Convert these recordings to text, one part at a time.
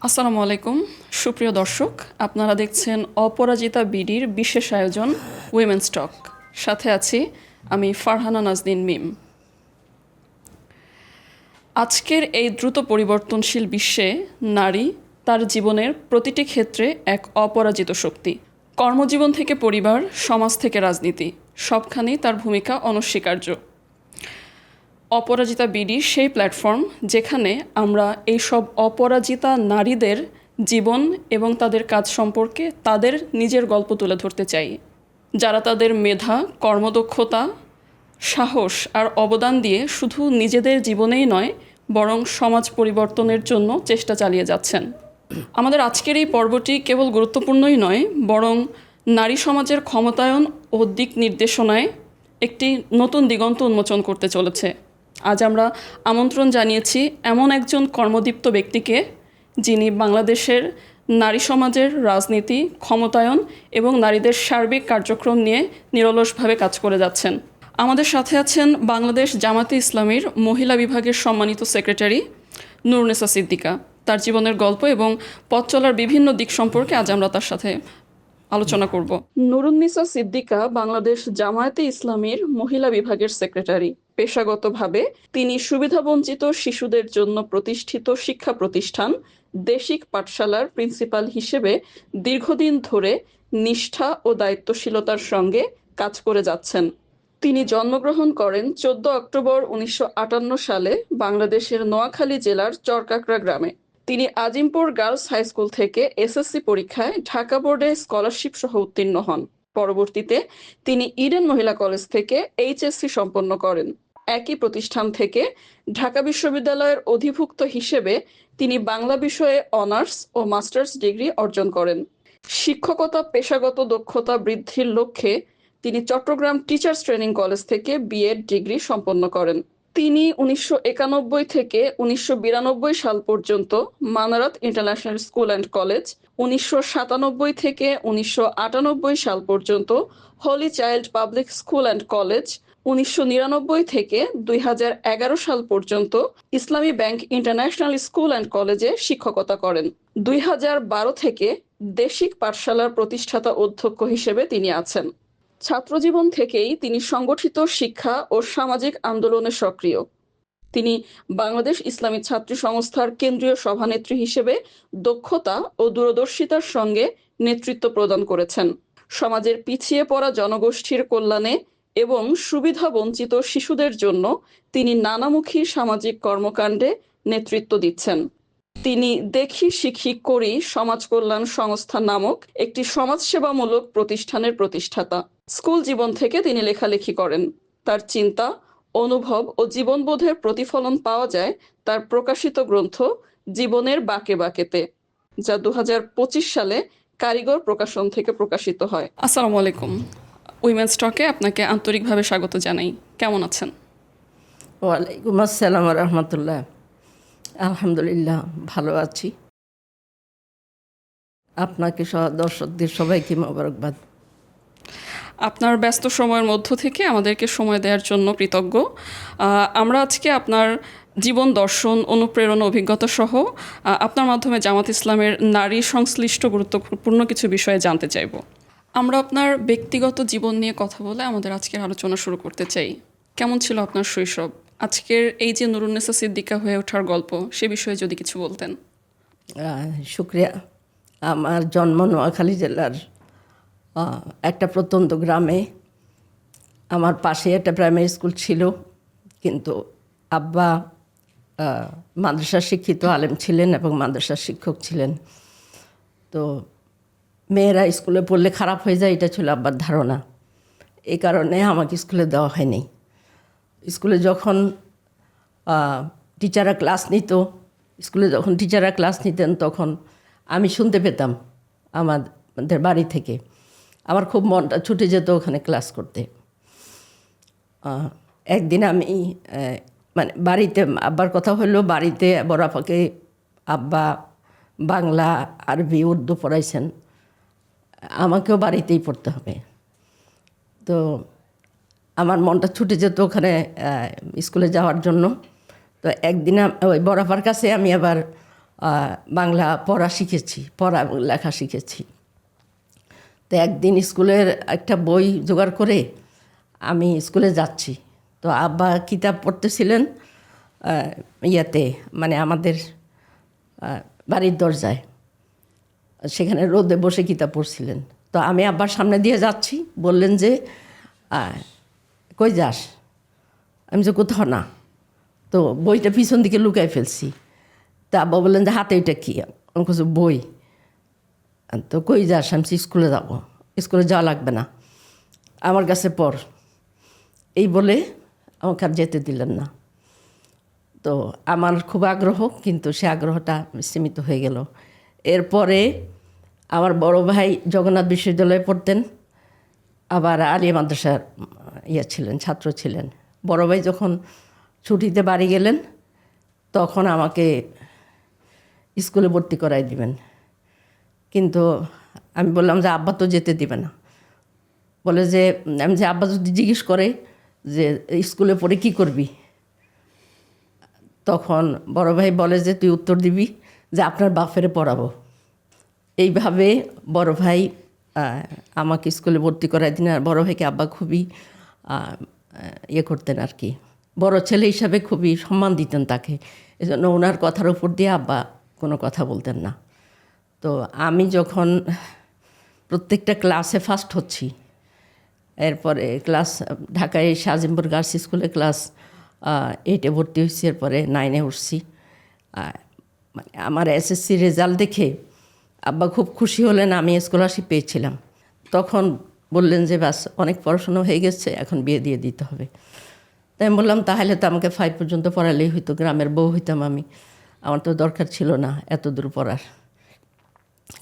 আসসালামু আলাইকুম সুপ্রিয় দর্শক, আপনারা দেখছেন অপরাজিতা বিডির বিশেষ আয়োজন উইমেন্স টক। সাথে আছি আমি ফারহানা নাজনীন মিম। আজকের এই দ্রুত পরিবর্তনশীল বিশ্বে নারী তার জীবনের প্রতিটি ক্ষেত্রে এক অপরাজিত শক্তি। কর্মজীবন থেকে পরিবার, সমাজ থেকে রাজনীতি, সবখানেই তার ভূমিকা অনস্বীকার্য। অপরাজিতা বিডি সেই প্ল্যাটফর্ম যেখানে আমরা এইসব অপরাজিতা নারীদের জীবন এবং তাদের কাজ সম্পর্কে তাদের নিজের গল্প তুলে ধরতে চাই, যারা তাদের মেধা, কর্মদক্ষতা, সাহস আর অবদান দিয়ে শুধু নিজেদের জীবনেই নয় বরং সমাজ পরিবর্তনের জন্য চেষ্টা চালিয়ে যাচ্ছেন। আমাদের আজকের এই পর্বটি কেবল গুরুত্বপূর্ণই নয়, বরং নারী সমাজের ক্ষমতায়ন ও দিক নির্দেশনায় একটি নতুন দিগন্ত উন্মোচন করতে চলেছে। আজ আমরা আমন্ত্রণ জানিয়েছি এমন একজন কর্মদীপ্ত ব্যক্তিকে, যিনি বাংলাদেশের নারী সমাজের রাজনীতি, ক্ষমতায়ন এবং নারীদের সার্বিক কার্যক্রম নিয়ে নিরলসভাবে কাজ করে যাচ্ছেন। আমাদের সাথে আছেন বাংলাদেশ জামাতে ইসলামীর মহিলা বিভাগের সম্মানিত সেক্রেটারি নুরুন্নেসা সিদ্দিকা। তার জীবনের গল্প এবং পথ চলার বিভিন্ন দিক সম্পর্কে আজ আমরা তার সাথে আলোচনা করব। নুরুন্নেসা সিদ্দিকা বাংলাদেশ জামায়াতে ইসলামীর মহিলা বিভাগের সেক্রেটারি। পেশাগতভাবে তিনি সুবিধাবঞ্চিত শিশুদের জন্য প্রতিষ্ঠিত শিক্ষা প্রতিষ্ঠান দেশিক পাঠশালার প্রিন্সিপাল হিসেবে দীর্ঘদিন ধরে নিষ্ঠা ও দায়িত্বশীলতার সঙ্গে কাজ করে যাচ্ছেন। তিনি জন্মগ্রহণ করেন 14 অক্টোবর 1958 সালে বাংলাদেশের নোয়াখালী জেলার চরকাকড়া গ্রামে। তিনি আজিমপুর গার্লস হাই স্কুল থেকে এসএসসি পরীক্ষায় ঢাকা বোর্ডে স্কলারশিপ সহ উত্তীর্ণ হন। পরবর্তীতে তিনি ইডেন মহিলা কলেজ থেকে এইচএসসি সম্পন্ন করেন। একই প্রতিষ্ঠান থেকে ঢাকা বিশ্ববিদ্যালয়ের অধিভুক্ত হিসেবে তিনি বাংলা বিষয়ে অনার্স ও মাস্টার্স ডিগ্রি অর্জন করেন। শিক্ষকতা পেশাগত দক্ষতা বৃদ্ধির লক্ষ্যে তিনি চট্টগ্রাম টিচার্স ট্রেনিং কলেজ থেকে বিএড ডিগ্রি সম্পন্ন করেন। তিনি 1991 থেকে 1992 সাল পর্যন্ত Manarat international school and college, 1997 থেকে 1998 সাল পর্যন্ত holy child public school and college, 1999 থেকে 2011 সাল পর্যন্ত ইসলামী ব্যাংক ইন্টারন্যাশনাল স্কুল অ্যান্ড কলেজে শিক্ষকতা করেন। 2012 থেকে দেশিক পাঠশালার প্রতিষ্ঠাতা অধ্যক্ষ হিসেবে তিনি আছেন। ছাত্রজীবন থেকেই তিনি সংগঠিত শিক্ষা ও সামাজিক আন্দোলনে সক্রিয়। তিনি বাংলাদেশ ইসলামী ছাত্রী সংস্থার কেন্দ্রীয় সভানেত্রী হিসেবে দক্ষতা ও দূরদর্শিতার সঙ্গে নেতৃত্ব প্রদান করেছেন। সমাজের পিছিয়ে পড়া জনগোষ্ঠীর কল্যাণে এবং সুবিধা বঞ্চিত শিশুদের জন্য তিনি নানামুখী সামাজিক কর্মকাণ্ডে নেতৃত্ব দিচ্ছেন। তিনি দেখি শিখি করি সমাজ কল্যাণ সংস্থা নামক একটি সমাজসেবামূলক প্রতিষ্ঠানের প্রতিষ্ঠাতা। স্কুল জীবন থেকে তিনি লেখালেখি করেন। তার চিন্তা, অনুভব ও জীবনবোধের প্রতিফলন পাওয়া যায় তার প্রকাশিত গ্রন্থ জীবনের বাঁকে বাঁকেতে, যা 2025 সালে কারিগর প্রকাশন থেকে প্রকাশিত হয়। আসসালামু আলাইকুম, উইমেন্স টকে আপনাকে আন্তরিকভাবে স্বাগত জানাই। কেমন আছেন? ওয়ালাইকুম আসসালাম রহমতুল্লাহ। আলহামদুলিল্লাহ ভালো আছি। আপনাকে সহ দর্শকদের সবাইকে মোবারকবাদ। আপনার ব্যস্ত সময়ের মধ্য থেকে আমাদেরকে সময় দেওয়ার জন্য কৃতজ্ঞ। আমরা আজকে আপনার জীবন দর্শন, অনুপ্রেরণা, অভিজ্ঞতা সহ আপনার মাধ্যমে জামাত ইসলামের নারী সংশ্লিষ্ট গুরুত্বপূর্ণ কিছু বিষয়ে জানতে চাইব। আমরা আপনার ব্যক্তিগত জীবন নিয়ে কথা বলে আমাদের আজকের আলোচনা শুরু করতে চাই। কেমন ছিল আপনার শৈশব? আজকের এই যে নুরুন্নেসা সিদ্দিকা হয়ে ওঠার গল্প, সে বিষয়ে যদি কিছু বলতেন। শুক্রিয়া। আমার জন্ম নোয়াখালী জেলার একটা প্রত্যন্ত গ্রামে। আমার পাশে একটা প্রাইমারি স্কুল ছিল, কিন্তু আব্বা মাদ্রাসার শিক্ষিত আলেম ছিলেন এবং মাদ্রাসার শিক্ষক ছিলেন। তো মেয়েরা স্কুলে পড়লে খারাপ হয়ে যায়, এটা ছিল আব্বার ধারণা। এই কারণে আমাকে স্কুলে দেওয়া হয়নি। স্কুলে যখন টিচাররা ক্লাস নিত, যখন টিচাররা ক্লাস নিতেন তখন আমি শুনতে পেতাম আমাদের বাড়ি থেকে। আমার খুব মনটা ছুটে যেত ওখানে ক্লাস করতে। একদিন আমি বাড়িতে, আব্বার কথা হলো বাড়িতে বড় আপাকে আব্বা বাংলা, আরবি, উর্দু পড়াইছেন, আমাকেও বাড়িতেই পড়তে হবে। তো আমার মনটা ছুটে যেত ওখানে স্কুলে যাওয়ার জন্য। তো একদিন ওই বড়াপার কাছে আমি আবার বাংলা পড়া শিখেছি, পড়া এবং লেখা শিখেছি। তো একদিন স্কুলের একটা বই জোগাড় করে আমি স্কুলে যাচ্ছি। তো আব্বা কিতাব পড়তেছিলেন ইয়াতে, মানে আমাদের বাড়ির দরজায়, সেখানে রোদে বসে কিতাব পড়ছিলেন। তো আমি আব্বার সামনে দিয়ে যাচ্ছি, বললেন যে কই যাস? আমি যে কোথাও না। তো বইটা পিছন দিকে লুকাই ফেলছি। তা আব্বা বললেন যে হাতে এটা কী? আমি কিছু বই। তো কই যাস? আমি স্কুলে যাব। স্কুলে যাওয়া লাগবে না, আমার কাছে পড়। এই বলে আমাকে আর যেতে দিলেন না। তো আমার খুব আগ্রহ, কিন্তু সে আগ্রহটা সীমিত হয়ে গেল। এরপরে আমার বড় ভাই জগন্নাথ বিশ্ববিদ্যালয়ে পড়তেন, আবার আলিয়া মাদ্রাসার ছিলেন, ছাত্র ছিলেন। বড় ভাই যখন ছুটিতে বাড়ি গেলেন, তখন আমাকে স্কুলে ভর্তি করাই দিবেন। কিন্তু আমি বললাম যে আব্বা তো যেতে দিবে না। বলে যে, আমি যে আব্বা যদি জিজ্ঞেস করে যে স্কুলে পড়ে কি করবি, তখন বড় ভাই বলে যে তুই উত্তর দিবি যে আপনার বাপেরে পড়াবো। এইভাবে বড় ভাই আমাকে স্কুলে ভর্তি করাই দিন। আর বড় ভাইকে আব্বা খুবই ইয়ে করতেন আর কি, বড় ছেলে হিসাবে খুবই সম্মান দিতেন তাকে। এজন্য ওনার কথার উপর দিয়ে আব্বা কোনো কথা বলতেন না। তো আমি যখন প্রত্যেকটা ক্লাসে ফার্স্ট হচ্ছি, এরপরে ক্লাস ঢাকায় শাজিমপুর গার্লস স্কুলে ক্লাস 8-এ ভর্তি হয়েছি, এরপরে 9-এ উঠছি। মানে আমার এসএসসি রেজাল্ট দেখে আব্বা খুব খুশি হলেন, আমি স্কলারশিপ পেয়েছিলাম। তখন বললেন যে বাস অনেক পড়াশোনা হয়ে গেছে, এখন বিয়ে দিয়ে দিতে হবে। তাই আমি বললাম তাহলে তো আমাকে 5 পর্যন্ত পড়ালেই হইতো, গ্রামের বউ হইতাম আমি, আমার তো দরকার ছিল না এত দূর পড়ার।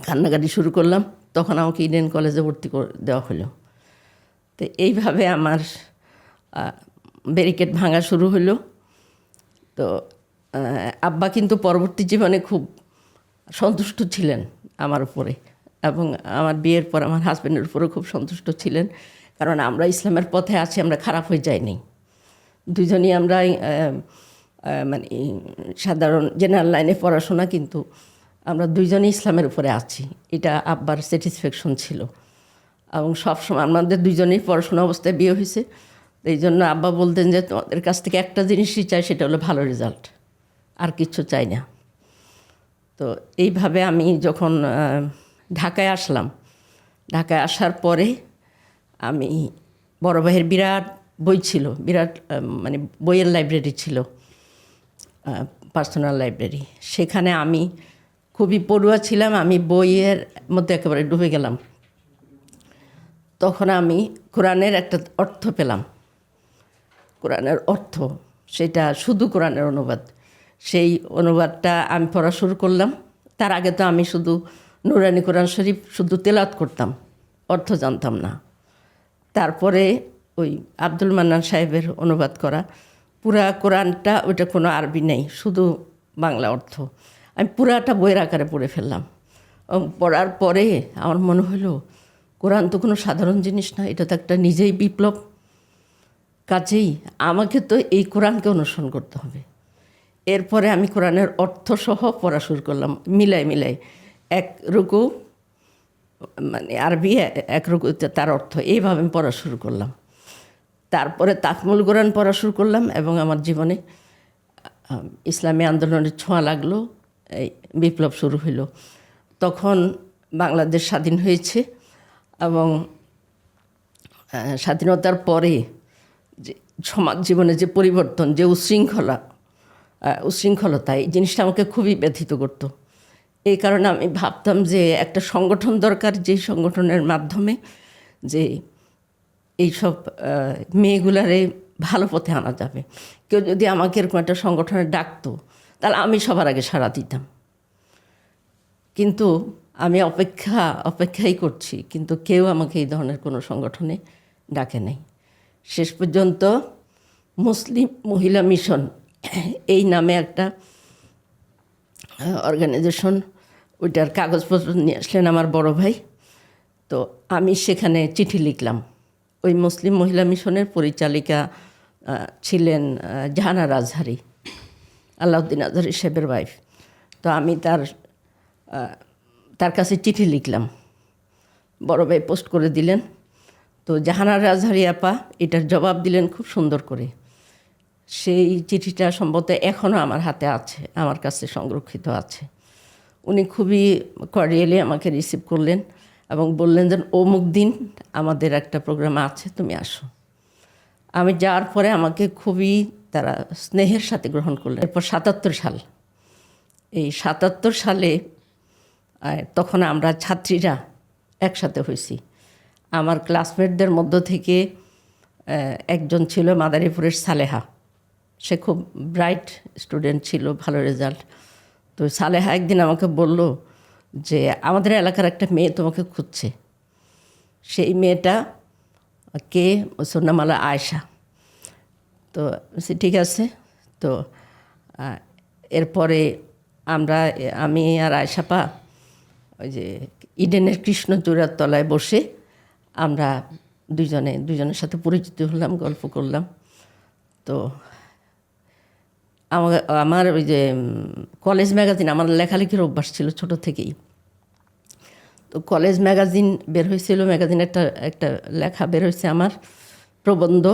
কান্নাকাটি শুরু করলাম, তখন আমাকে ইডেন কলেজে ভর্তি করে দেওয়া হলো। তো এইভাবে আমার ব্যারিকেড ভাঙা শুরু হলো। তো আব্বা কিন্তু পরবর্তী জীবনে খুব সন্তুষ্ট ছিলেন আমার উপরে, এবং আমার বিয়ের পর আমার হাজব্যান্ডের উপরেও খুব সন্তুষ্ট ছিলেন, কারণ আমরা ইসলামের পথে আছি, আমরা খারাপ হয়ে যাইনি। দুজনই আমরা মানে সাধারণ জেনারেল লাইনে পড়াশোনা, কিন্তু আমরা দুইজনই ইসলামের উপরে আছি, এটা আব্বার স্যাটিসফ্যাকশন ছিল। এবং সবসময় আমাদের দুইজনেই পড়াশোনা অবস্থায় বিয়ে হয়েছে। এই জন্য আব্বা বলতেন যে তোমাদের কাছ থেকে একটা জিনিসই চাই, সেটা হলো ভালো রেজাল্ট, আর কিছু চাই না। তো এইভাবে আমি যখন ঢাকায় আসলাম, ঢাকায় আসার পরে আমি বড় ভাইয়ের বিরাট বই ছিল, বিরাট মানে বইয়ের লাইব্রেরি ছিল, পার্সোনাল লাইব্রেরি। সেখানে আমি খুবই পড়ুয়া ছিলাম, আমি বইয়ের মধ্যে একেবারে ডুবে গেলাম। তখন আমি কোরআনের একটা অর্থ পেলাম, কোরআনের অর্থ, সেটা শুধু কোরআনের অনুবাদ। সেই অনুবাদটা আমি পড়া শুরু করলাম। তার আগে তো আমি শুধু নুরানি কোরআন শরীফ শুধু তেলাওয়াত করতাম, অর্থ জানতাম না। তারপরে ওই আব্দুল মান্নান সাহেবের অনুবাদ করা পুরা কোরআনটা, ওইটা কোনো আরবি নেই, শুধু বাংলা অর্থ, আমি পুরাটা বইয়ের আকারে পড়ে ফেললাম। পড়ার পরে আমার মনে হলো কোরআন তো কোনো সাধারণ জিনিস না, এটা তো একটা নিজেই বিপ্লব। কাজেই আমাকে তো এই কোরআনকে অনুসরণ করতে হবে। এরপরে আমি কোরআনের অর্থসহ পড়া শুরু করলাম, মিলাই এক রুকু মানে আরবি, এক রুকুতে তার অর্থ, এইভাবে আমি পড়া শুরু করলাম। তারপরে তাকমুল কোরআন পড়া শুরু করলাম, এবং আমার জীবনে ইসলামী আন্দোলনের ছোঁয়া লাগলো, এই বিপ্লব শুরু হইল। তখন বাংলাদেশ স্বাধীন হয়েছে, এবং স্বাধীনতার পরে যে সমাজ জীবনে যে পরিবর্তন, যে উশৃঙ্খলতা, এই জিনিসটা আমাকে খুবই ব্যথিত করতো। এই কারণে আমি ভাবতাম যে একটা সংগঠন দরকার, যে সংগঠনের মাধ্যমে যে এইসব মেয়েগুলারে ভালো পথে আনা যাবে। কেউ যদি আমাকে এরকম একটা সংগঠনে ডাকতো, তাহলে আমি সবার আগে সাড়া দিতাম। কিন্তু আমি অপেক্ষাই করছি, কিন্তু কেউ আমাকে এই ধরনের কোনো সংগঠনে ডাকে নাই। শেষ পর্যন্ত মুসলিম মহিলা মিশন এই নামে একটা অর্গানাইজেশন, ওইটার কাগজপত্র নিয়ে আসলেন আমার বড় ভাই। তো আমি সেখানে চিঠি লিখলাম। ওই মুসলিম মহিলা মিশনের পরিচালিকা ছিলেন জাহানারা আজহারি, আলাউদ্দিন আজহারি সাহেবের ওয়াইফ। তো আমি তার কাছে চিঠি লিখলাম, বড় ভাই পোস্ট করে দিলেন। তো জাহানারা আজহারি আপা এটার জবাব দিলেন খুব সুন্দর করে। সেই চিঠিটা সম্ভবত এখনও আমার হাতে আছে, আমার কাছে সংরক্ষিত আছে। উনি খুবই কর্ডিয়ালি আমাকে রিসিভ করলেন এবং বললেন যে অমুক দিন আমাদের একটা প্রোগ্রাম আছে, তুমি আসো। আমি যাওয়ার পরে আমাকে খুবই তারা স্নেহের সাথে গ্রহণ করলেন। এরপর ৭৭ সাল, এই ৭৭ সালে তখন আমরা ছাত্রীরা একসাথে হয়েছি। আমার ক্লাসমেটদের মধ্য থেকে একজন ছিল মাদারীপুরের সালেহা, সে খুব ব্রাইট স্টুডেন্ট ছিল, ভালো রেজাল্ট। তো সালেহা একদিন আমাকে বলল যে আমাদের এলাকার একটা মেয়ে তোমাকে খুঁজছে। সেই মেয়েটা কে? ওর নাম হলো আয়েশা। তো ঠিক আছে। তো এরপরে আমি আর আয়েশাপা ওই যে ইডেনের কৃষ্ণচূড়ার তলায় বসে আমরা দুজনের সাথে পরিচিত হলাম, গল্প করলাম। তো আমার ওই যে কলেজ ম্যাগাজিন, আমার লেখালেখির অভ্যাস ছিল ছোট থেকেই। তো কলেজ ম্যাগাজিন বের হয়েছিল, ম্যাগাজিনে একটা লেখা বের হয়েছে আমার, প্রবন্ধ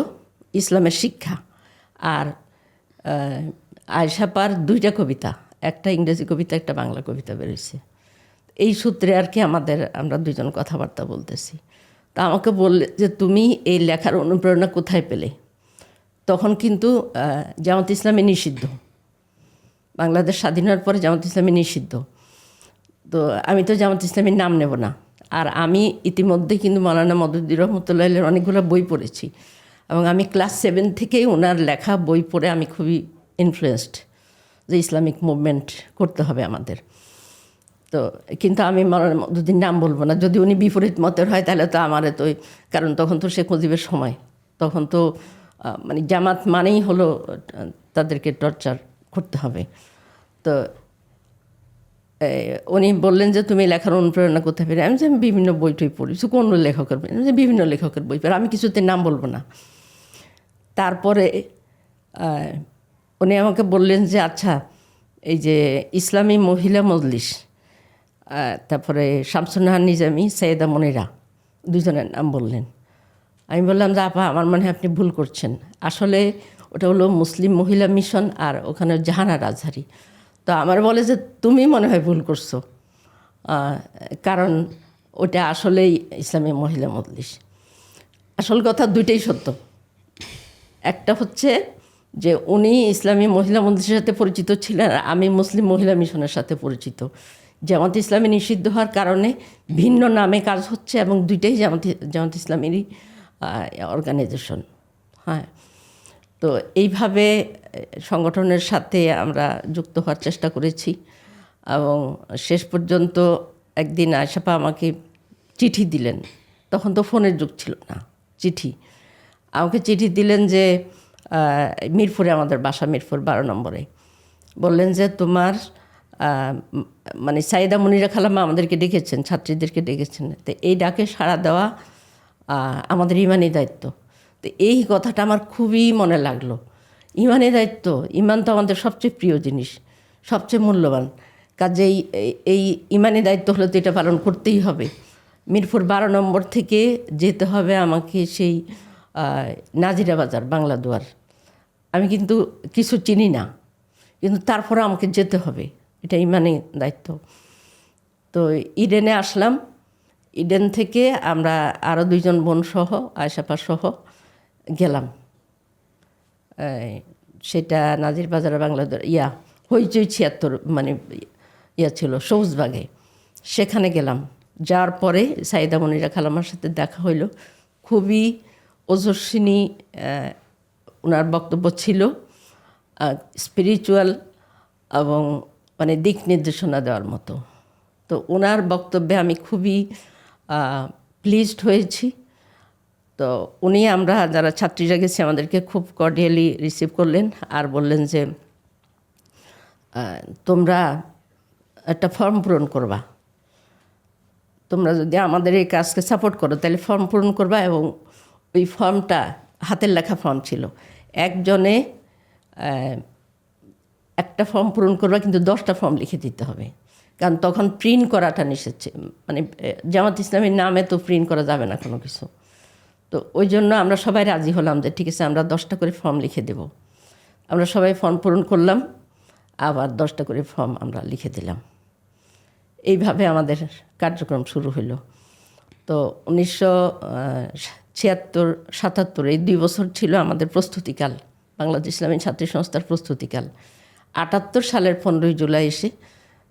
ইসলামের শিক্ষা। আর আয়েশাপার 2টা কবিতা, একটা ইংরেজি কবিতা, একটা বাংলা কবিতা বের হয়েছে। এই সূত্রে আর কি আমরা দুজন কথাবার্তা বলতেছি। তা আমাকে বললে যে তুমি এই লেখার অনুপ্রেরণা কোথায় পেলে? তখন কিন্তু জামাত ইসলামী নিষিদ্ধ, বাংলাদেশ স্বাধীন হওয়ার পরে জামাত ইসলামী নিষিদ্ধ। তো আমি তো জামাত ইসলামীর নাম নেব না। আর আমি ইতিমধ্যে কিন্তু মৌলানা মওদুদী রহমতুল্লাহের অনেকগুলো বই পড়েছি এবং আমি ক্লাস 7 থেকেই ওনার লেখা বই পড়ে আমি খুবই ইনফ্লুয়েসড যে ইসলামিক মুভমেন্ট করতে হবে আমাদের। তো কিন্তু আমি মৌলানা মওদুদীর নাম বলবো না, যদি উনি বিপরীত মতের হয় তাহলে তো আমারে তো, কারণ তখন তো শেখ মুজিবের সময়, তখন তো মানে জামাত মানেই হলো তাদেরকে টর্চার করতে হবে। তো উনি বললেন যে তুমি লেখার অনুপ্রেরণা কোথায় পেলে? আমি যে আমি বিভিন্ন বই টই পড়েছি, কোন লেখকের বই? যে বিভিন্ন লেখকের বই পড়ে, আমি কিছুতে নাম বলবো না। তারপরে উনি আমাকে বললেন যে আচ্ছা, এই যে ইসলামী মহিলা মজলিস, তারপরে শামসুন্নাহার নিজামী, সৈয়দা মনিরা, দুজনের নাম বললেন। আমি বললাম যে আপা আমার মনে হয় আপনি ভুল করছেন, আসলে ওটা হলো মুসলিম মহিলা মিশন আর ওখানে জাহানারা আজহারি। তো আমার বলে যে তুমি মনে হয় ভুল করছো, কারণ ওটা আসলেই ইসলামী মহিলা মজলিস। আসল কথা দুইটাই সত্য। একটা হচ্ছে যে উনি ইসলামী মহিলা মজলিসের সাথে পরিচিত ছিলেন, আর আমি মুসলিম মহিলা মিশনের সাথে পরিচিত। জামাত ইসলামী নিষিদ্ধ হওয়ার কারণে ভিন্ন নামে কাজ হচ্ছে এবং দুইটাই জামাত ইসলামেরই অর্গানাইজেশন। হ্যাঁ, তো এইভাবে সংগঠনের সাথে আমরা যুক্ত হওয়ার চেষ্টা করেছি এবং শেষ পর্যন্ত একদিন আয়েশাপা আমাকে চিঠি দিলেন। তখন তো ফোনের যুগ ছিল না, চিঠি আমাকে চিঠি দিলেন যে মিরপুরে, আমাদের বাসা মিরপুর 12 নম্বরে। বললেন যে তোমার মানে সাইদা মনিরা খালাম্মা আমাদেরকে ডেকেছেন, ছাত্রীদেরকে ডেকেছেন, তো এই ডাকে সাড়া দেওয়া আমাদের ইমানি দায়িত্ব। তো এই কথাটা আমার খুবই মনে লাগলো। ইমানি দায়িত্ব, ইমান তো আমাদের সবচেয়ে প্রিয় জিনিস, সবচেয়ে মূল্যবান। কাজেই এই ইমানি দায়িত্ব হলে তো এটা পালন করতেই হবে। মিরপুর 12 নম্বর থেকে যেতে হবে আমাকে সেই নাজিরা বাজার, বাংলা দুয়ার। আমি কিন্তু কিছু চিনি না, কিন্তু তারপরে আমাকে যেতে হবে, এটা ইমানি দায়িত্ব। তো ইডেনে আসলাম। ইডেন থেকে আমরা আরও 2জন বোন সহ, আয়েশাপা সহ গেলাম। সেটা নাজির বাজারে বাংলা হইচই 76 মানে ছিল সবুজবাগে, সেখানে গেলাম। যাওয়ার পরে সাইদা মনিরা খালাম্মার সাথে দেখা হইল। খুবই ওজস্বিনী ওনার বক্তব্য ছিল, স্পিরিচুয়াল এবং মানে দিক নির্দেশনা দেওয়ার মতো। তো ওনার বক্তব্যে আমি খুবই প্লিজড হয়েছি। তো উনি, আমরা যারা ছাত্রীরা গেছি, আমাদেরকে খুব কর্ডিয়ালি রিসিভ করলেন আর বললেন যে তোমরা একটা ফর্ম পূরণ করবা, তোমরা যদি আমাদের এই কাজকে সাপোর্ট করো তাহলে ফর্ম পূরণ করবা। এবং ওই ফর্মটা হাতের লেখা ফর্ম ছিল, একজনে একটা ফর্ম পূরণ করবা কিন্তু 10টা ফর্ম লিখে দিতে হবে, কারণ তখন প্রিন্ট করাটা নিষেধ, মানে জামাত ইসলামের নামে তো প্রিন্ট করা যাবে না কোনো কিছু। তো ওই জন্য আমরা সবাই রাজি হলাম যে ঠিক আছে আমরা 10টা করে ফর্ম লিখে দেব। আমরা সবাই ফর্ম পূরণ করলাম, আবার 10টা করে ফর্ম আমরা লিখে দিলাম। এইভাবে আমাদের কার্যক্রম শুরু হলো। তো 1976-77 এই 2 বছর ছিল আমাদের প্রস্তুতিকাল, বাংলাদেশ ইসলামী ছাত্রী সংস্থার প্রস্তুতিকাল। 78 সালের 15ই জুলাই এসে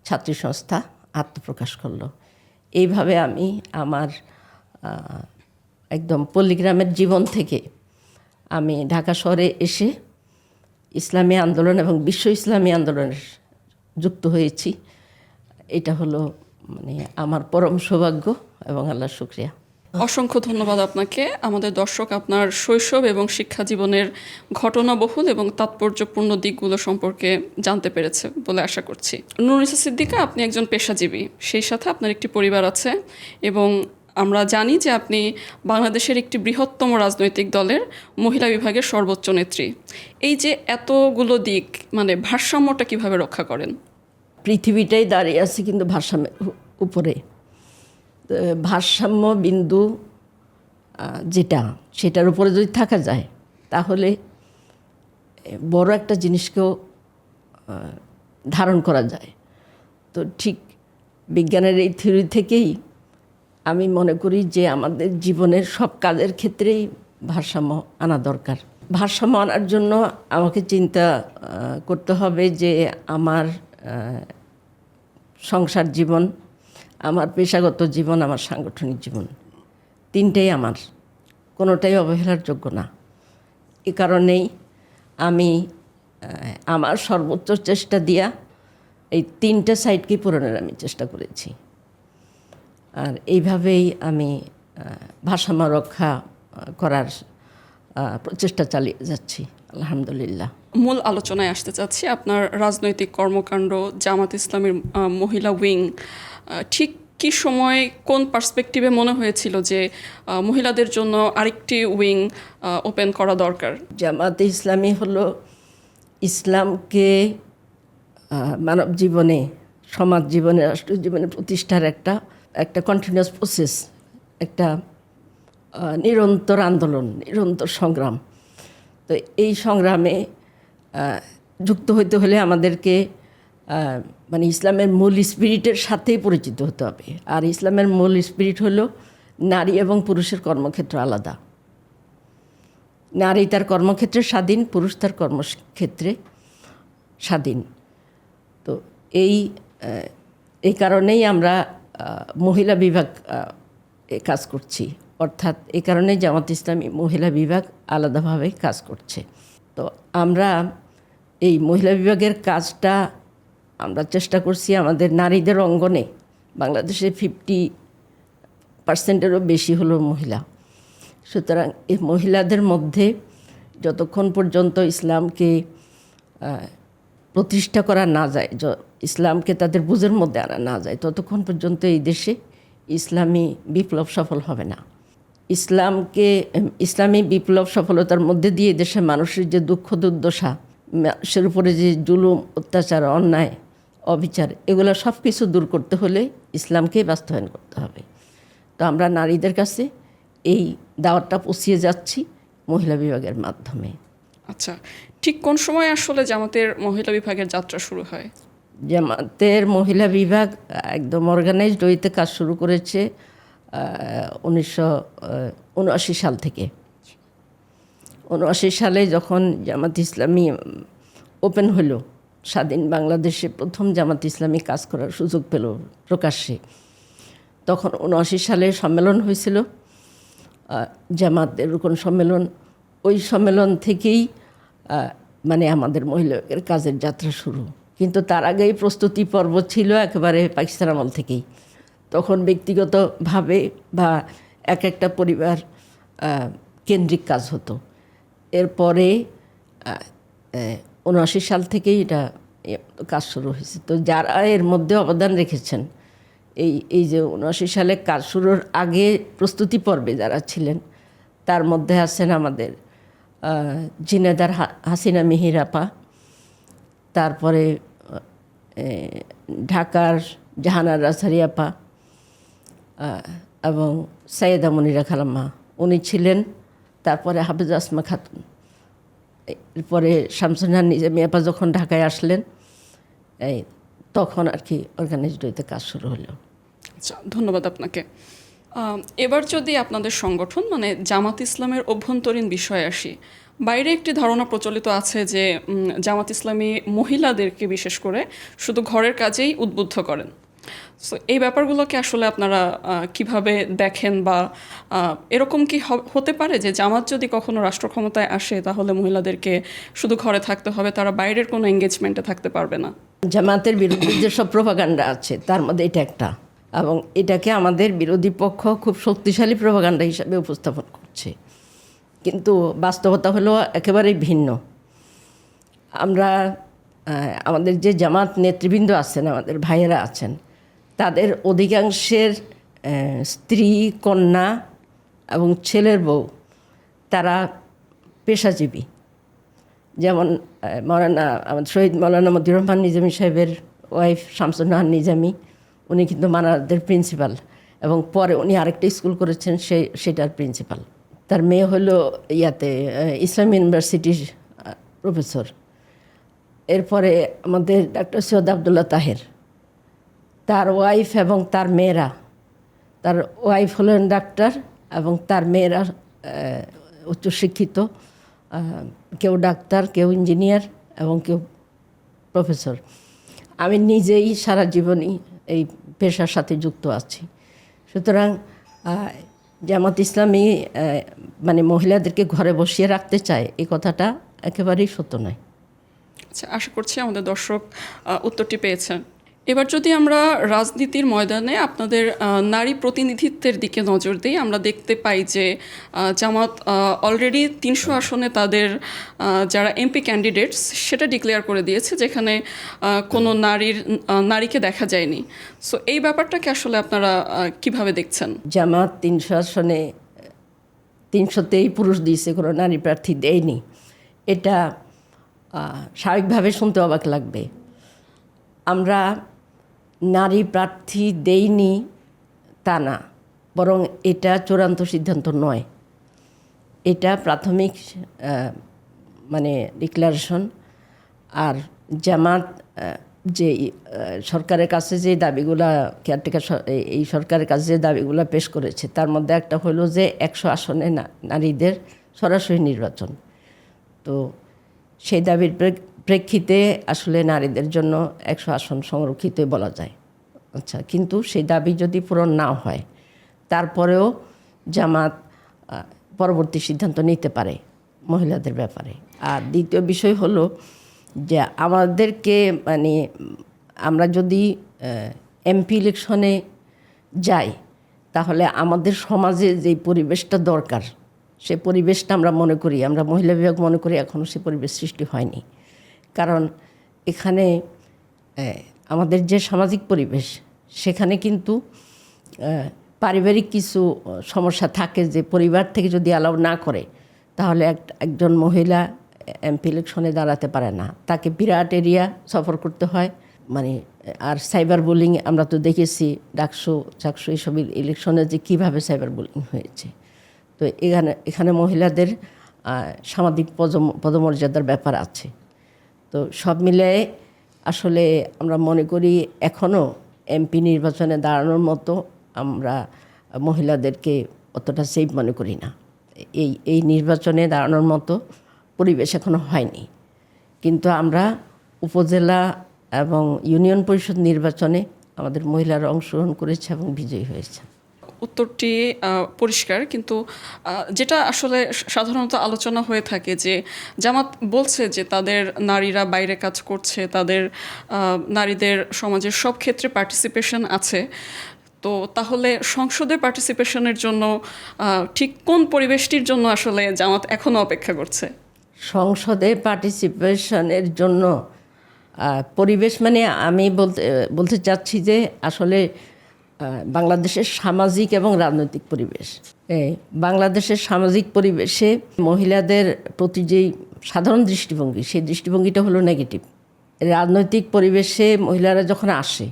ছাত্রী সংস্থা আত্মপ্রকাশ করলো। এইভাবে আমি আমার একদম পল্লীগ্রামের জীবন থেকে আমি ঢাকা শহরে এসে ইসলামী আন্দোলন এবং বিশ্ব ইসলামী আন্দোলনের যুক্ত হয়েছি। এটা হলো মানে আমার পরম সৌভাগ্য এবং আল্লাহর শুকরিয়া। অসংখ্য ধন্যবাদ আপনাকে। আমাদের দর্শক আপনার শৈশব এবং শিক্ষা জীবনের ঘটনাবহুল এবং তাৎপর্যপূর্ণ দিকগুলো সম্পর্কে জানতে পেরেছে বলে আশা করছি। নুরুন্নিসা সিদ্দিকা, আপনি একজন পেশাজীবী, সেই সাথে আপনার একটি পরিবার আছে এবং আমরা জানি যে আপনি বাংলাদেশের একটি বৃহত্তম রাজনৈতিক দলের মহিলা বিভাগের সর্বোচ্চ নেত্রী। এই যে এতগুলো দিক, মানে ভারসাম্যটা কিভাবে রক্ষা করেন? পৃথিবীটাই দাঁড়িয়ে আছে কিন্তু ভারসাম্যের উপরে। ভারসাম্য বিন্দু যেটা, সেটার উপরে যদি থাকা যায় তাহলে বড় একটা জিনিসকেও ধারণ করা যায়। তো ঠিক বিজ্ঞানের এই থিওরি থেকেই আমি মনে করি যে আমাদের জীবনের সব কাজের ক্ষেত্রেই ভারসাম্য আনা দরকার। ভারসাম্য আনার জন্য আমাকে চিন্তা করতে হবে যে আমার সংসার জীবন, আমার পেশাগত জীবন, আমার সাংগঠনিক জীবন, তিনটেই আমার, কোনোটাই অবহেলার যোগ্য না। এ কারণেই আমি আমার সর্বোচ্চ চেষ্টা দিয়া এই 3টে সাইডকেই পূরণের আমি চেষ্টা করেছি। আর এইভাবেই আমি ভারসাম্য রক্ষা করার প্রচেষ্টা চালিয়ে যাচ্ছি আলহামদুলিল্লাহ। মূল আলোচনায় আসতে চাচ্ছি। আপনার রাজনৈতিক কর্মকাণ্ড, জামাত ইসলামের মহিলা উইং, ঠিক কী সময় কোন পার্সপেক্টিভে মনে হয়েছিল যে মহিলাদের জন্য আরেকটি উইং ওপেন করা দরকার? জামাতে ইসলামী হলো ইসলামকে মানব জীবনে, সমাজ জীবনে, রাষ্ট্র জীবনে প্রতিষ্ঠার একটা কন্টিনিউয়াস প্রসেস, একটা নিরন্তর আন্দোলন, নিরন্তর সংগ্রাম। তো এই সংগ্রামে যুক্ত হতে হলে আমাদেরকে মানে ইসলামের মূল স্পিরিটের সাথেই পরিচিত হতে হবে। আর ইসলামের মূল স্পিরিট হলো নারী এবং পুরুষের কর্মক্ষেত্র আলাদা। নারী তার কর্মক্ষেত্রে স্বাধীন, পুরুষ তার কর্মক্ষেত্রে স্বাধীন। তো এই কারণেই আমরা মহিলা বিভাগ কাজ করছি, অর্থাৎ এই কারণেই জামাত ইসলামী মহিলা বিভাগ আলাদাভাবে কাজ করছে। তো আমরা এই মহিলা বিভাগের কাজটা আমরা চেষ্টা করছি আমাদের নারীদের অঙ্গনে। বাংলাদেশে 50%-এরও বেশি হলো মহিলা। সুতরাং এই মহিলাদের মধ্যে যতক্ষণ পর্যন্ত ইসলামকে প্রতিষ্ঠা করা না যায়, ইসলামকে তাদের বুঝের মধ্যে আনা না যায়, ততক্ষণ পর্যন্ত এই দেশে ইসলামী বিপ্লব সফল হবে না। ইসলামী বিপ্লব সফলতার মধ্যে দিয়ে দেশের মানুষের যে দুঃখ দুর্দশা, মানুষের উপরে যে জুলুম, অত্যাচার, অন্যায়, অবিচার, এগুলো সব কিছু দূর করতে হলে ইসলামকেই বাস্তবায়ন করতে হবে। তো আমরা নারীদের কাছে এই দাওয়াতটা পৌঁছিয়ে যাচ্ছি মহিলা বিভাগের মাধ্যমে। আচ্ছা, ঠিক কোন সময় আসলে জামাতের মহিলা বিভাগের যাত্রা শুরু হয়? জামাতের মহিলা বিভাগ একদম অর্গানাইজড ওয়েতে কাজ শুরু করেছে 1979 সাল থেকে। 79 সালে যখন জামাত ইসলামী ওপেন হলো, স্বাধীন বাংলাদেশে প্রথম জামাত ইসলামী কাজ করার সুযোগ পেল প্রকাশ্যে, তখন 79 সালে সম্মেলন হয়েছিল, জামাতের রুকন সম্মেলন। ওই সম্মেলন থেকেই মানে আমাদের মহিলাদের কাজের যাত্রা শুরু। কিন্তু তার আগেই প্রস্তুতি পর্ব ছিল একেবারে পাকিস্তান আমল থেকেই। তখন ব্যক্তিগতভাবে বা একটা পরিবার কেন্দ্রিক কাজ হতো। এরপরে 79 সাল থেকেই এটা কাজ শুরু হয়েছে। তো যারা এর মধ্যে অবদান রেখেছেন, এই যে 79 সালে কাজ শুরুর আগে প্রস্তুতি পর্বে যারা ছিলেন, তার মধ্যে আছেন আমাদের জিনেদার হাসিনা মিহির আপা, তারপরে ঢাকার জাহানার রাসারি আপা এবং সাইয়েদা মনিরা খালাম্মা উনি ছিলেন। তারপরে হাফেজ আসমা খাতুন, এরপরে শামসুন্নাহার নিজামী আপা যখন ঢাকায় আসলেন তখন আর কি অর্গানাইজড ওয়েতে কাজ শুরু হলো। আচ্ছা, ধন্যবাদ আপনাকে। এবার যদি আপনাদের সংগঠন মানে জামাত ইসলামের অভ্যন্তরীণ বিষয়ে আসি, বাইরে একটি ধারণা প্রচলিত আছে যে জামাত ইসলামী মহিলাদেরকে বিশেষ করে শুধু ঘরের কাজেই উদ্বুদ্ধ করেন। সো এই ব্যাপারগুলোকে আসলে আপনারা কিভাবে দেখেন, বা এরকম কি হতে পারে যে জামাত যদি কখনো রাষ্ট্র ক্ষমতায় আসে তাহলে মহিলাদেরকে শুধু ঘরে থাকতে হবে, তারা বাইরের কোনো এঙ্গেজমেন্টে থাকতে পারবে না? জামাতের বিরুদ্ধে যেসব প্রোপাগান্ডা আছে তার মধ্যে এটা একটা, এবং এটাকে আমাদের বিরোধী পক্ষ খুব শক্তিশালী প্রোপাগান্ডা হিসাবে উপস্থাপন করছে, কিন্তু বাস্তবতা হলো একেবারেই ভিন্ন। আমরা আমাদের যে জামাত নেতৃবৃন্দ আছেন, আমাদের ভাইয়েরা আছেন, তাদের অধিকাংশের স্ত্রী, কন্যা এবং ছেলের বউ তারা পেশাজীবী। যেমন আমাদের শহীদ মৌলানা মতিউর রহমান নিজামী সাহেবের ওয়াইফ শামসুন্নাহার নিজামী, উনি কিন্তু মানারদের প্রিন্সিপাল, এবং পরে উনি আরেকটা স্কুল করেছেন সেটার প্রিন্সিপাল। তার মেয়ে হলো ইসলাম ইউনিভার্সিটির প্রফেসর। এরপরে আমাদের ডাক্তার সৈয়দ আবদুল্লাহ তাহের, তার ওয়াইফ এবং তার মেয়েরা, তার ওয়াইফ হলেন ডাক্তার এবং তার মেয়েরা উচ্চশিক্ষিত, কেউ ডাক্তার, কেউ ইঞ্জিনিয়ার এবং কেউ প্রফেসর। আমি নিজেই সারা জীবনই এই পেশার সাথে যুক্ত আছি। সুতরাং জামাত ইসলামী মানে মহিলাদেরকে ঘরে বসিয়ে রাখতে চায়, এই কথাটা একেবারেই সত্য নয়। আচ্ছা, আশা করছি আমাদের দর্শক উত্তরটি পেয়েছেন। এবার যদি আমরা রাজনীতির ময়দানে আপনাদের নারী প্রতিনিধিত্বের দিকে নজর দিই, আমরা দেখতে পাই যে জামাত অলরেডি 300 আসনে তাদের যারা এমপি ক্যান্ডিডেটস সেটা ডিক্লেয়ার করে দিয়েছে, যেখানে কোনো নারীকে দেখা যায়নি। সো এই ব্যাপারটাকে আসলে আপনারা কিভাবে দেখছেন? জামাত 300 আসনে 300তেই পুরুষ দিয়েছে, কোনো নারী প্রার্থী দেয়নি। এটা স্বাভাবিকভাবে শুনতে অবাক লাগবে। আমরা নারী প্রার্থী দেইনি তা না, বরং এটা চূড়ান্ত সিদ্ধান্ত নয়, এটা প্রাথমিক মানে ডিক্লারেশন। আর জামাত যে সরকারের কাছে যে দাবিগুলা কেয়ারটেকার এই সরকারের কাছে যে দাবিগুলা পেশ করেছে, তার মধ্যে একটা হলো যে 100 আসনে নারীদের সরাসরি নির্বাচন। তো সেই দাবির প্রেক্ষিতে আসলে নারীদের জন্য 100 আসন সংরক্ষিত বলা যায়। আচ্ছা, কিন্তু সেই দাবি যদি পূরণ না হয়, তারপরেও জামাত পরবর্তী সিদ্ধান্ত নিতে পারে মহিলাদের ব্যাপারে। আর দ্বিতীয় বিষয় হলো যে আমাদেরকে মানে আমরা যদি এমপি ইলেকশনে যাই, তাহলে আমাদের সমাজে যে পরিবেশটা দরকার, সে পরিবেশটা আমরা মনে করি, আমরা মহিলা বিভাগ মনে করি এখনও সে পরিবেশ সৃষ্টি হয়নি। কারণ এখানে আমাদের যে সামাজিক পরিবেশ, সেখানে কিন্তু পারিবারিক কিছু সমস্যা থাকে, যে পরিবার থেকে যদি অ্যালাউ না করে তাহলে একজন মহিলা এমপি ইলেকশনে দাঁড়াতে পারে না, তাকে বিরাট এরিয়া সফর করতে হয়। মানে আর সাইবার বুলিং আমরা তো দেখেছি ডাকসু চাকসু এইসব ইলেকশনে যে কীভাবে সাইবার বুলিং হয়েছে। তো এখানে মহিলাদের সামাজিক পদমর্যাদার ব্যাপার আছে। তো সব মিলিয়ে আসলে আমরা মনে করি এখনও এমপি নির্বাচনে দাঁড়ানোর মতো আমরা মহিলাদেরকে অতটা সেফ মনে করি না। এই নির্বাচনে দাঁড়ানোর মতো পরিবেশ এখনও হয়নি। কিন্তু আমরা উপজেলা এবং ইউনিয়ন পরিষদ নির্বাচনে আমাদের মহিলারা অংশগ্রহণ করেছে এবং বিজয়ী হয়েছে। উত্তরটি পরিষ্কার, কিন্তু যেটা আসলে সাধারণত আলোচনা হয়ে থাকে যে জামাত বলছে যে তাদের নারীরা বাইরে কাজ করছে, তাদের নারীদের সমাজের সব ক্ষেত্রে পার্টিসিপেশন আছে। তো তাহলে সংসদে পার্টিসিপেশনের জন্য ঠিক কোন পরিবেশটির জন্য আসলে জামাত এখনও অপেক্ষা করছে? সংসদে পার্টিসিপেশনের জন্য পরিবেশ মানে আমি বলতে চাচ্ছি যে আসলে বাংলাদেশের সামাজিক এবং রাজনৈতিক পরিবেশ, বাংলাদেশের সামাজিক পরিবেশে মহিলাদের প্রতি যেই সাধারণ দৃষ্টিভঙ্গি, সেই দৃষ্টিভঙ্গিটা হলো নেগেটিভ। রাজনৈতিক পরিবেশে মহিলারা যখন আসে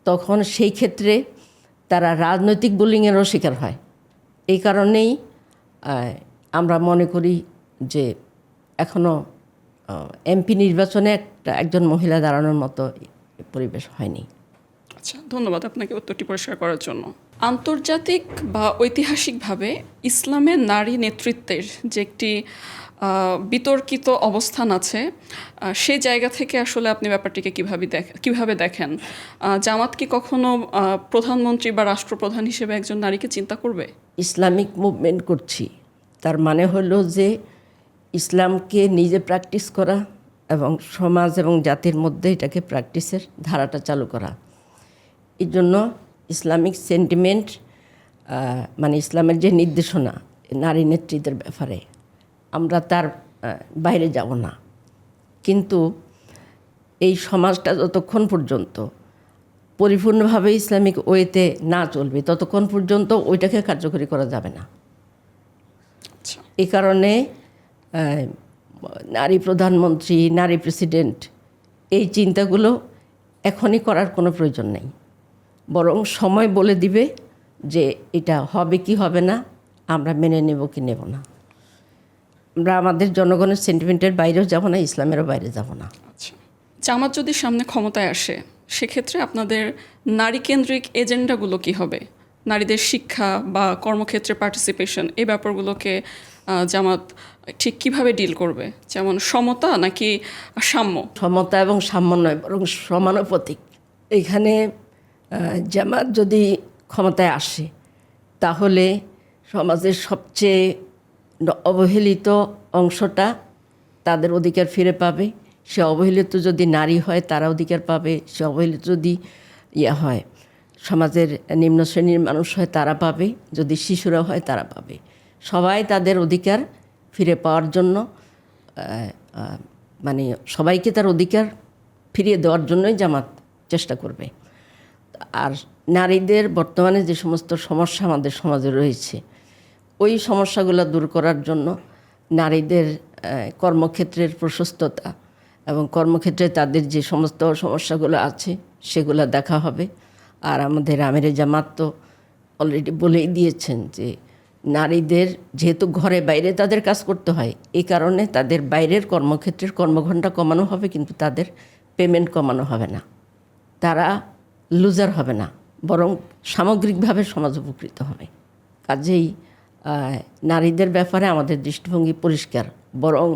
তখন সেই ক্ষেত্রে তারা রাজনৈতিক বুলিংয়েরও শিকার হয়। এই কারণেই আমরা মনে করি যে এখনও এমপি নির্বাচনে একজন মহিলা দাঁড়ানোর মতো পরিবেশ হয়নি। আচ্ছা, ধন্যবাদ আপনাকে উত্তরটি পরিষ্কার করার জন্য। আন্তর্জাতিক বা ঐতিহাসিকভাবে ইসলামের নারী নেতৃত্বের যে একটি বিতর্কিত অবস্থান আছে, সেই জায়গা থেকে আসলে আপনি ব্যাপারটিকে কিভাবে দেখেন? জামাত কি কখনো প্রধানমন্ত্রী বা রাষ্ট্রপ্রধান হিসেবে একজন নারীকে চিন্তা করবে? ইসলামিক মুভমেন্ট করছি, তার মানে হলো যে ইসলামকে নিজে প্র্যাকটিস করা এবং সমাজ এবং জাতির মধ্যে এটাকে প্র্যাকটিসের ধারাটা চালু করা। এই জন্য ইসলামিক সেন্টিমেন্ট মানে ইসলামের যে নির্দেশনা নারী নেতৃত্বের ব্যাপারে আমরা তার বাইরে যাব না। কিন্তু এই সমাজটা যতক্ষণ পর্যন্ত পরিপূর্ণভাবে ইসলামিক ওয়েতে না চলবে ততক্ষণ পর্যন্ত ওইটাকে কার্যকরী করা যাবে না। আচ্ছা, এই কারণে নারী প্রধানমন্ত্রী, নারী প্রেসিডেন্ট এই চিন্তাগুলো এখনই করার কোনো প্রয়োজন নেই, বরং সময় বলে দিবে যে এটা হবে কি হবে না, আমরা মেনে নেব কি নেব না। আমরা আমাদের জনগণের সেন্টিমেন্টের বাইরেও যাব না, ইসলামেরও বাইরে যাব না। আচ্ছা, জামাত যদি সামনে ক্ষমতায় আসে সেক্ষেত্রে আপনাদের নারী কেন্দ্রিক এজেন্ডাগুলো কি হবে? নারীদের শিক্ষা বা কর্মক্ষেত্রে পার্টিসিপেশন, এই ব্যাপারগুলোকে জামাত ঠিক কিভাবে ডিল করবে? যেমন সমতা নাকি সাম্য? সমতা এবং সাম্য নয়, বরং সমানুপাতিক। এখানে জামাত যদি ক্ষমতায় আসে তাহলে সমাজের সবচেয়ে অবহেলিত অংশটা তাদের অধিকার ফিরে পাবে। সে অবহেলিত যদি নারী হয় তারা অধিকার পাবে, সে অবহেলিত যদি হয় সমাজের নিম্ন শ্রেণীর মানুষ হয় তারা পাবে, যদি শিশুরা হয় তারা পাবে। সবাই তাদের অধিকার ফিরে পাওয়ার জন্য মানে সবাইকে তার অধিকার ফিরিয়ে দেওয়ার জন্যই জামাত চেষ্টা করবে। আর নারীদের বর্তমানে যে সমস্ত সমস্যা আমাদের সমাজে রয়েছে ওই সমস্যাগুলো দূর করার জন্য নারীদের কর্মক্ষেত্রের প্রশস্ততা এবং কর্মক্ষেত্রে তাদের যে সমস্ত সমস্যাগুলো আছে সেগুলো দেখা হবে। আর আমাদের আমিরে জামাত তো অলরেডি বলেই দিয়েছেন যে নারীদের যেহেতু ঘরে বাইরে তাদের কাজ করতে হয়, এই কারণে তাদের বাইরের কর্মক্ষেত্রের কর্মঘণ্টা কমানো হবে, কিন্তু তাদের পেমেন্ট কমানো হবে না। তারা লুজার হবে না, বরং সামগ্রিকভাবে সমাজ উপকৃত হবে। কাজেই নারীদের ব্যাপারে আমাদের দৃষ্টিভঙ্গি পরিষ্কার, বরং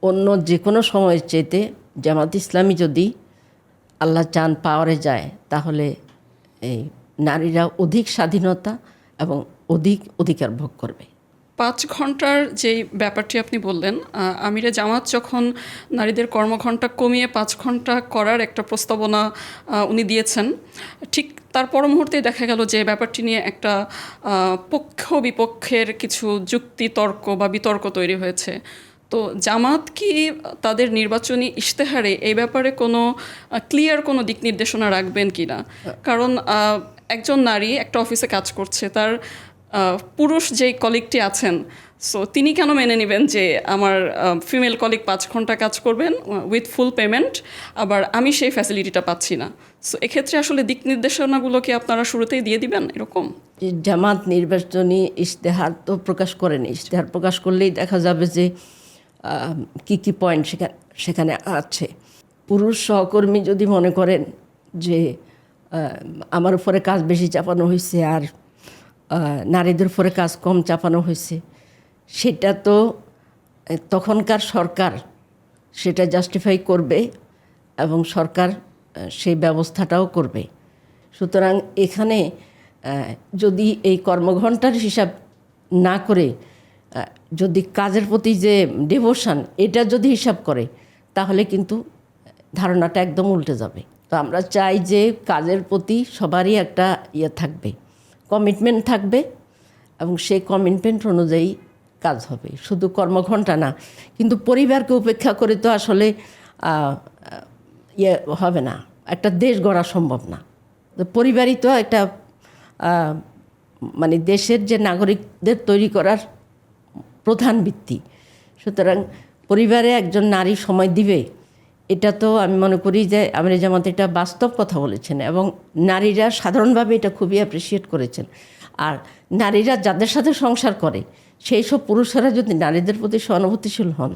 অন্য যে কোনো সময়ের চাইতে জামাত ইসলামী যদি আল্লাহ চান পাওয়ারে যায় তাহলে এই নারীরা অধিক স্বাধীনতা এবং অধিক অধিকার ভোগ করবে। 5 ঘন্টার যেই ব্যাপারটি আপনি বললেন, আমিরে জামাত যখন নারীদের কর্মঘণ্টা কমিয়ে 5 ঘন্টা করার একটা প্রস্তাবনা উনি দিয়েছেন, ঠিক তার পর মুহূর্তে দেখা গেল যে ব্যাপারটি নিয়ে একটা পক্ষ বিপক্ষের কিছু যুক্তি তর্ক বা বিতর্ক তৈরি হয়েছে। তো জামাত কি তাদের নির্বাচনী ইশতেহারে এই ব্যাপারে কোনো ক্লিয়ার কোনো দিক নির্দেশনা রাখবেন কি না? কারণ একজন নারী একটা অফিসে কাজ করছে, তার পুরুষ যেই কলিগটি আছেন, সো তিনি কেন মেনে নেবেন যে আমার ফিমেল কলিগ 5 ঘন্টা কাজ করবেন উইথ ফুল পেমেন্ট, আবার আমি সেই ফ্যাসিলিটিটা পাচ্ছি না? সো এক্ষেত্রে আসলে দিক নির্দেশনাগুলো কি আপনারা শুরুতেই দিয়ে দিবেন এরকম? জামাত নির্বাচনী ইশতেহার তো প্রকাশ করেনি। ইশতেহার প্রকাশ করলেই দেখা যাবে যে কি কি পয়েন্ট সেখানে আছে। পুরুষ সহকর্মী যদি মনে করেন যে আমার উপরে কাজ বেশি চাপানো হয়েছে আর নারীদের উপরে কাজ কম চাপানো হয়েছে, সেটা তো তখনকার সরকার সেটা জাস্টিফাই করবে এবং সরকার সেই ব্যবস্থাটাও করবে। সুতরাং এখানে যদি এই কর্মঘণ্টার হিসাব না করে যদি কাজের প্রতি যে ডিভোশন এটা যদি হিসাব করে তাহলে কিন্তু ধারণাটা একদম উল্টে যাবে। তো আমরা চাই যে কাজের প্রতি সবারই একটা থাকবে, কমিটমেন্ট থাকবে এবং সেই কমিটমেন্ট অনুযায়ী কাজ হবে, শুধু কর্মঘণ্টা না। কিন্তু পরিবারকে উপেক্ষা করে তো আসলে হবে না, একটা দেশ গড়া সম্ভব না। তো পরিবারই তো একটা মানে দেশের যে নাগরিকদের তৈরি করার প্রধান ভিত্তি। সুতরাং পরিবারে একজন নারী সময় দিবে এটা তো আমি মনে করি যে আমির জামাত এটা বাস্তব কথা বলেছেন এবং নারীরা সাধারণভাবে এটা খুবই অ্যাপ্রিসিয়েট করেছেন। আর নারীরা যাদের সাথে সংসার করে সেই সব পুরুষেরা যদি নারীদের প্রতি সহানুভূতিশীল হন,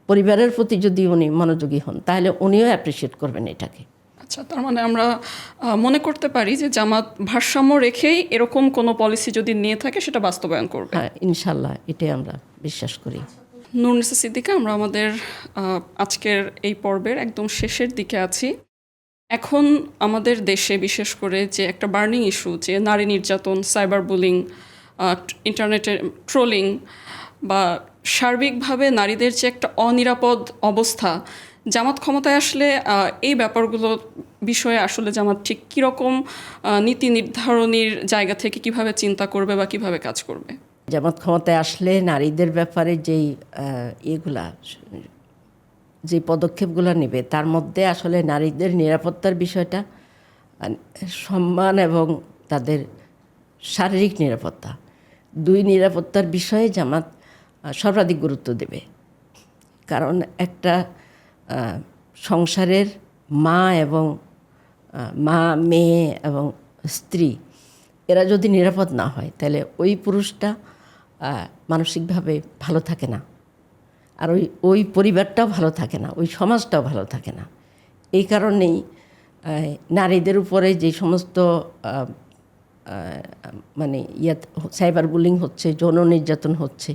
পরিবারের প্রতি যদি উনি মনোযোগী হন, তাহলে উনিও অ্যাপ্রিসিয়েট করবেন এটাকে। আচ্ছা, তার মানে আমরা মনে করতে পারি যে জামাত ভারসাম্য রেখেই এরকম কোনো পলিসি যদি নিয়ে থাকে সেটা বাস্তবায়ন করবে। হ্যাঁ, ইনশাল্লাহ এটাই আমরা বিশ্বাস করি। নূরুন্নিসা সিদ্দিকা, আমরা আমাদের আজকের এই পর্বের একদম শেষের দিকে আছি। এখন আমাদের দেশে বিশেষ করে যে একটা বার্নিং ইস্যু, যে নারী নির্যাতন, সাইবার বুলিং, ইন্টারনেটে ট্রোলিং বা সার্বিকভাবে নারীদের যে একটা অনিরাপদ অবস্থা, জামাত ক্ষমতায় আসলে এই ব্যাপারগুলো বিষয়ে আসলে জামাত ঠিক কীরকম নীতি নির্ধারণীর জায়গা থেকে কিভাবে চিন্তা করবে বা কিভাবে কাজ করবে? জামাত ক্ষমতায় আসলে নারীদের ব্যাপারে যেই যে পদক্ষেপগুলো নেবে তার মধ্যে আসলে নারীদের নিরাপত্তার বিষয়টা, সম্মান এবং তাদের শারীরিক নিরাপত্তা, দুই নিরাপত্তার বিষয়ে জামাত সর্বাধিক গুরুত্ব দেবে। কারণ একটা সংসারের মা, মেয়ে এবং স্ত্রী এরা যদি নিরাপদ না হয় তাহলে ওই পুরুষটা মানসিকভাবে ভালো থাকে না, আর ওই পরিবারটাও ভালো থাকে না, ওই সমাজটাও ভালো থাকে না। এই কারণেই নারীদের উপরে যে সমস্ত মানে সাইবার বুলিং হচ্ছে, যৌন নির্যাতন হচ্ছে,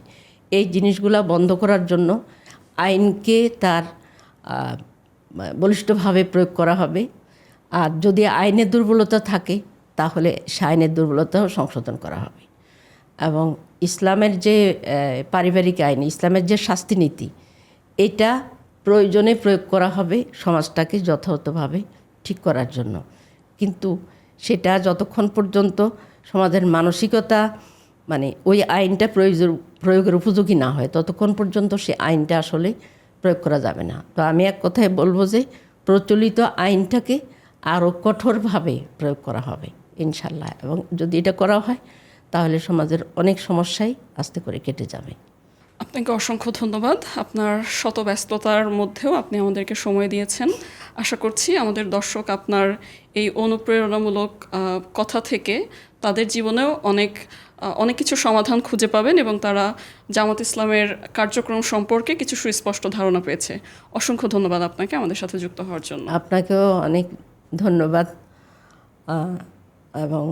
এই জিনিসগুলো বন্ধ করার জন্য আইনকে তার বলিষ্ঠভাবে প্রয়োগ করা হবে। আর যদি আইনের দুর্বলতা থাকে তাহলে সে আইনের দুর্বলতাও সংশোধন করা হবে। এবং ইসলামের যে পারিবারিক আইন, ইসলামের যে শাস্তি নীতি, এটা প্রয়োজনে প্রয়োগ করা হবে সমাজটাকে যথাযথভাবে ঠিক করার জন্য। কিন্তু সেটা যতক্ষণ পর্যন্ত সমাজের মানসিকতা মানে ওই আইনটা প্রয়োগের উপযোগী না হয় ততক্ষণ পর্যন্ত সে আইনটা আসলে প্রয়োগ করা যাবে না। তো আমি এক কথায় বলবো যে প্রচলিত আইনটাকে আরও কঠোরভাবে প্রয়োগ করা হবে ইনশাল্লাহ। এবং যদি এটা করা হয় তাহলে সমাজের অনেক সমস্যাই আস্তে করে কেটে যাবে। আপনাকে অসংখ্য ধন্যবাদ। আপনার শত ব্যস্ততার মধ্যেও আপনি আমাদেরকে সময় দিয়েছেন। আশা করছি আমাদের দর্শক আপনার এই অনুপ্রেরণামূলক কথা থেকে তাদের জীবনেও অনেক কিছু সমাধান খুঁজে পাবেন এবং তারা জামাত ইসলামের কার্যক্রম সম্পর্কে কিছু সুস্পষ্ট ধারণা পেয়েছে। অসংখ্য ধন্যবাদ আপনাকে আমাদের সাথে যুক্ত হওয়ার জন্য। আপনাকেও অনেক ধন্যবাদ এবং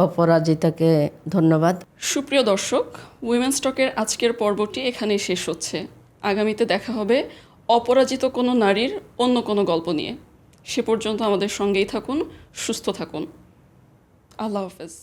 অপরাজিতাকে ধন্যবাদ। সুপ্রিয় দর্শক, উইমেন্স টকের আজকের পর্বটি এখানেই শেষ হচ্ছে। আগামীতে দেখা হবে অপরাজিত কোনো নারীর অন্য কোনো গল্প নিয়ে। সে পর্যন্ত আমাদের সঙ্গেই থাকুন, সুস্থ থাকুন। আল্লাহ হাফেজ।